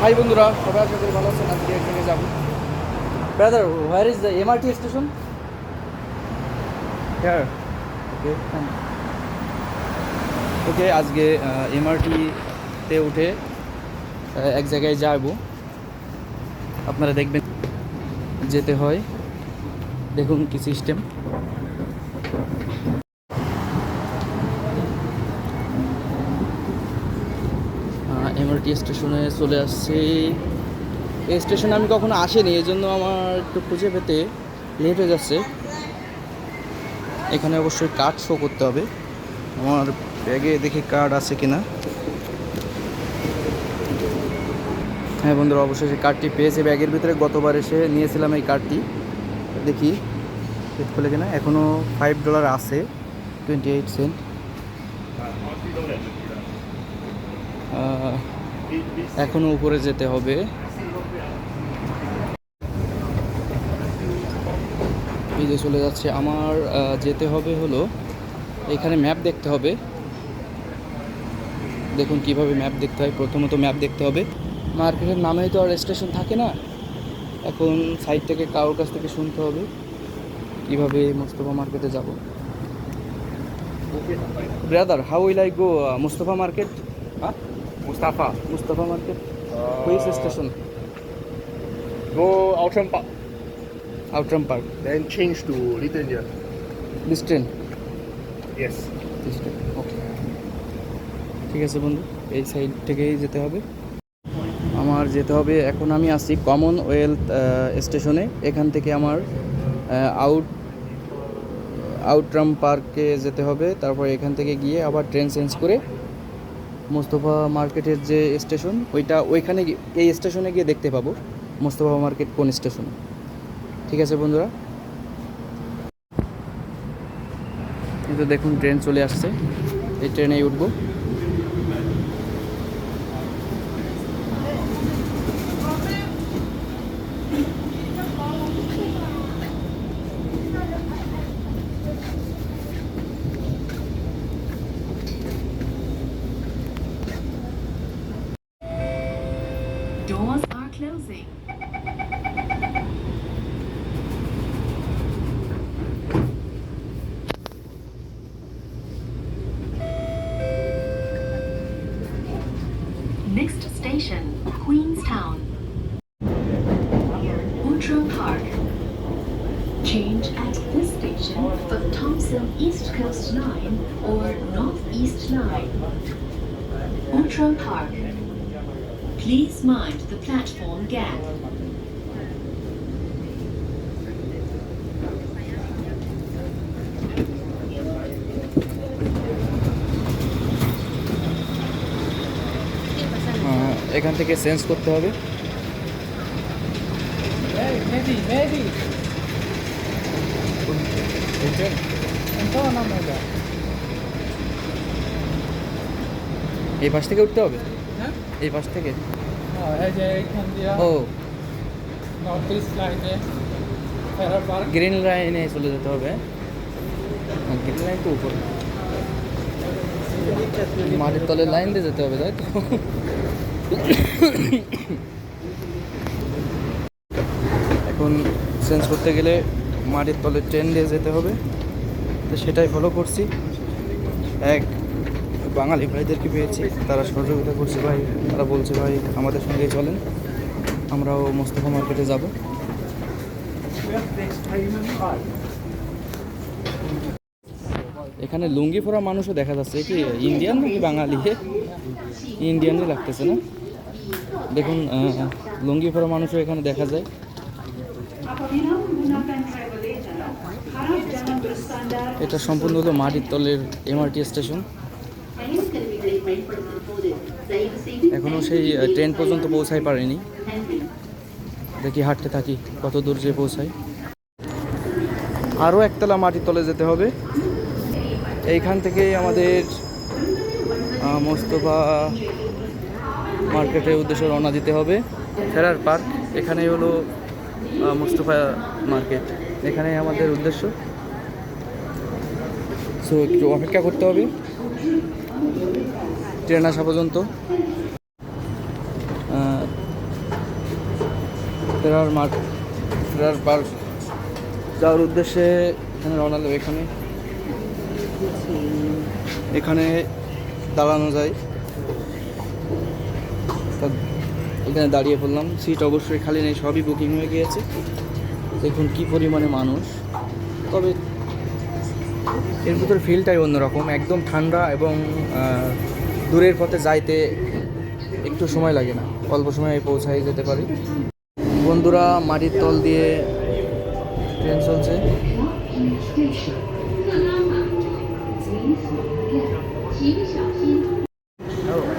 High বন্ধুরা, সবাই আশা করি ভালো আছেন। আজকে এখানে যাব। Brother, where is the MRT station? Here. Okay okay, আজকে এমআরটিতে উঠে এক জায়গায় যাব। আপনারা দেখবেন যেতে হয়। দেখুন কি সিস্টেম। এমআরটি স্টেশনে চলে আসছি। এই স্টেশনে আমি কখনো আসিনি, এই জন্য আমার একটু খুঁজে পেতে লেট হয়ে যাচ্ছে। এখানে অবশ্যই কার্ড শো করতে হবে। আমার ব্যাগে দেখি কার্ড আছে কিনা। হ্যাঁ বন্ধুরা, অবশ্যই সেই কার্ডটি পেয়েছে ব্যাগের ভিতরে। গতবার এসে নিয়েছিলাম এই কার্ডটি। দেখি চেক করলে কিনা। এখনও $5 আছে, 28 সেন্ট। এখনও উপরে যেতে হবে। এই যে চলে যাচ্ছে। আমার যেতে হবে হলো এখানে ম্যাপ দেখতে হবে। দেখুন কিভাবে ম্যাপ দেখতে হয়। প্রথমত ম্যাপ দেখতে হবে। মার্কেটের নামেই তো আর স্টেশন থাকে না। এখন সাইড থেকে কারোর কাছ থেকে শুনতে হবে কিভাবে মোস্তফা মার্কেটে যাব। Brother, how will I go Mostafa market? Huh? Mustafa. Mustafa market which station? Go Outram Park. Outram park. Then change to Little India. This train? Yes. ওকে, ঠিক আছে বন্ধু, এই সাইড থেকেই যেতে হবে। আমার যেতে হবে, এখন আমি আছি কমনওয়েলথ স্টেশনে। এখান থেকে আমার আউটরাম পার্কে যেতে হবে। তারপর এখান থেকে গিয়ে আবার ট্রেন চেঞ্জ করে মোস্তফা মার্কেটের যে স্টেশন ওইখানে এই স্টেশনে গিয়ে দেখতে পাবো মোস্তফা মার্কেট কোন স্টেশনে। ঠিক আছে বন্ধুরা, কিন্তু দেখুন ট্রেন চলে আসছে। এই ট্রেনেই উঠবো। Doors are closing. Next station, Queenstown. Outram Park. Change at this station for Thompson East Coast Line or Northeast Line. Outram Park. Please mind the platform gap. এখান থেকে চেঞ্জ করতে হবে। এই পাশ থেকে উঠতে হবে। এই পাশ থেকে ও গ্রিন লাইনে চলে যেতে হবে। গ্রিন লাইন তো উপরে, মাটির তলের লাইন দিয়ে যেতে হবে, তাই তো? এখন চেঞ্জ করতে গেলে মাটির তলের ট্রেন দিয়ে যেতে হবে, তো সেটাই ফলো করছি। এক বাঙালি ভাইদেরকে পেয়েছি, তারা সহযোগিতা করছে ভাই। তারা বলছে ভাই আমাদের সঙ্গেই চলেন, আমরাও মোস্তফা মার্কেটে যাব। এখানে লুঙ্গি পরা মানুষও দেখা যাচ্ছে। কি ইন্ডিয়ান নাকি বাঙালি? ইন্ডিয়ানই লাগতেছে না? দেখুন লুঙ্গি পরা মানুষও এখানে দেখা যায়। এটা সম্পূর্ণ হলো মাটির তলের এমআরটি স্টেশন। এখনও সেই ট্রেন পর্যন্ত পৌঁছাই পারেনি। দেখি হাঁটতে থাকি কত দূর যে পৌঁছায়। আরও একতলা মাটির তলে যেতে হবে। এইখান থেকেই আমাদের মোস্তফা মার্কেটের উদ্দেশ্যে রওনা দিতে হবে। ফেরার পার্ক এখানেই হলো মোস্তফা মার্কেট, এখানেই আমাদের উদ্দেশ্য। সো একটু অপেক্ষা করতে হবে ট্রেন আসা পর্যন্ত। ফেরার পার্ক যাওয়ার উদ্দেশ্যে এখানে রওনা দেবো। এখানে দাঁড়ানো যায়, তা এখানে দাঁড়িয়ে পড়লাম। সিট অবশ্যই খালি নেই, সবই বুকিং হয়ে গিয়েছে। দেখুন কি পরিমাণে মানুষ। তবে এর ভিতরে ফিলটাই অন্যরকম, একদম ঠান্ডা এবং দূরের পথে যাইতে একটু সময় লাগে না, অল্প সময়ে পৌঁছাই যেতে পারি। বন্ধুরা, মাটির তল দিয়ে ট্রেন চলছে।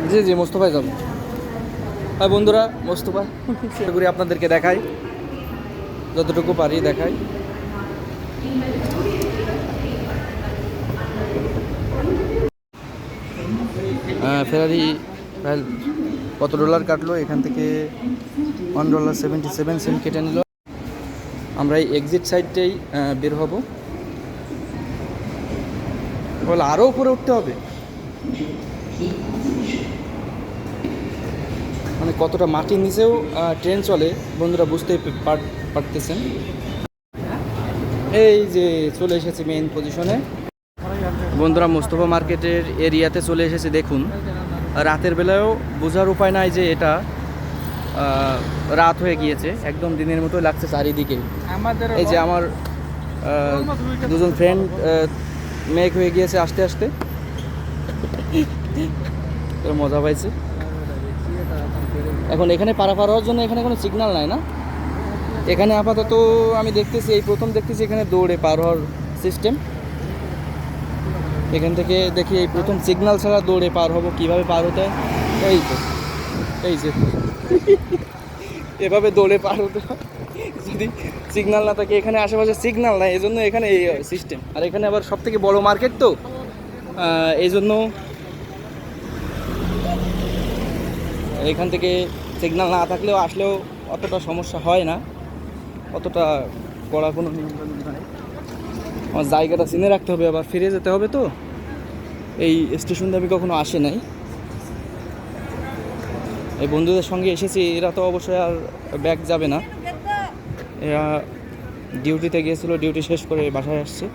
জি জি, মোস্তফায় যাব। হ্যাঁ বন্ধুরা, মোস্তফা ঘুরে আপনাদেরকে দেখাই, যতটুকু পারি দেখাই। ফেরারি প্রায় কত ডলার কাটলো এখান থেকে? $1.77 কেটে নিল। আমরা এই এক্সিট সাইডটাই বের হব। বলে আরও উপরে উঠতে হবে, মানে কতটা মাটির নিচেও ট্রেন চলে বন্ধুরা বুঝতে পারতেছেন। এই যে চলে এসেছে মেইন পজিশনে বন্ধুরা, মোস্তফা মার্কেটের এরিয়াতে চলে এসেছে। দেখুন রাতের বেলায়ও বোঝার উপায় নাই যে এটা রাত হয়ে গিয়েছে, একদম দিনের মতোই লাগছে চারিদিকে। এই যে আমার দুজন ফ্রেন্ড মেঘ হয়ে গিয়েছে আস্তে আস্তে, মজা পাইছে। এখন এখানে পারাপার হওয়ার জন্য এখানে কোনো সিগন্যাল নাই না, এখানে আপাতত আমি দেখতেছি, এই প্রথম দেখতেছি এখানে দৌড়ে পার হওয়ার সিস্টেম। এখান থেকে দেখি এই প্রথম সিগন্যাল ছাড়া দৌড়ে পার হব, কিভাবে পার হতে হয়। এই তো এই যে এভাবে দৌড়ে পার হতে হয় যদি সিগন্যাল না থাকে। এখানে আশেপাশে সিগন্যাল নাই, এই জন্য এখানে এই সিস্টেম। আর এখানে আবার সব থেকে বড় মার্কেট তো, এই জন্য এখান থেকে সিগন্যাল না থাকলেও আসলেও অতটা সমস্যা হয় না, অতটা কড়া কোনো নিয়ন্ত্রণ নাই। আমার জায়গাটা চিনে রাখতে হবে, আবার ফিরে যেতে হবে তো। এই স্টেশন আমি কখনো আসে নাই, এই বন্ধুদের সঙ্গে এসেছি, এরা তো অবশ্যই আর ব্যাক যাবে না, এরা ডিউটিতে গিয়েছিল, ডিউটি শেষ করে বাসায় আসছে।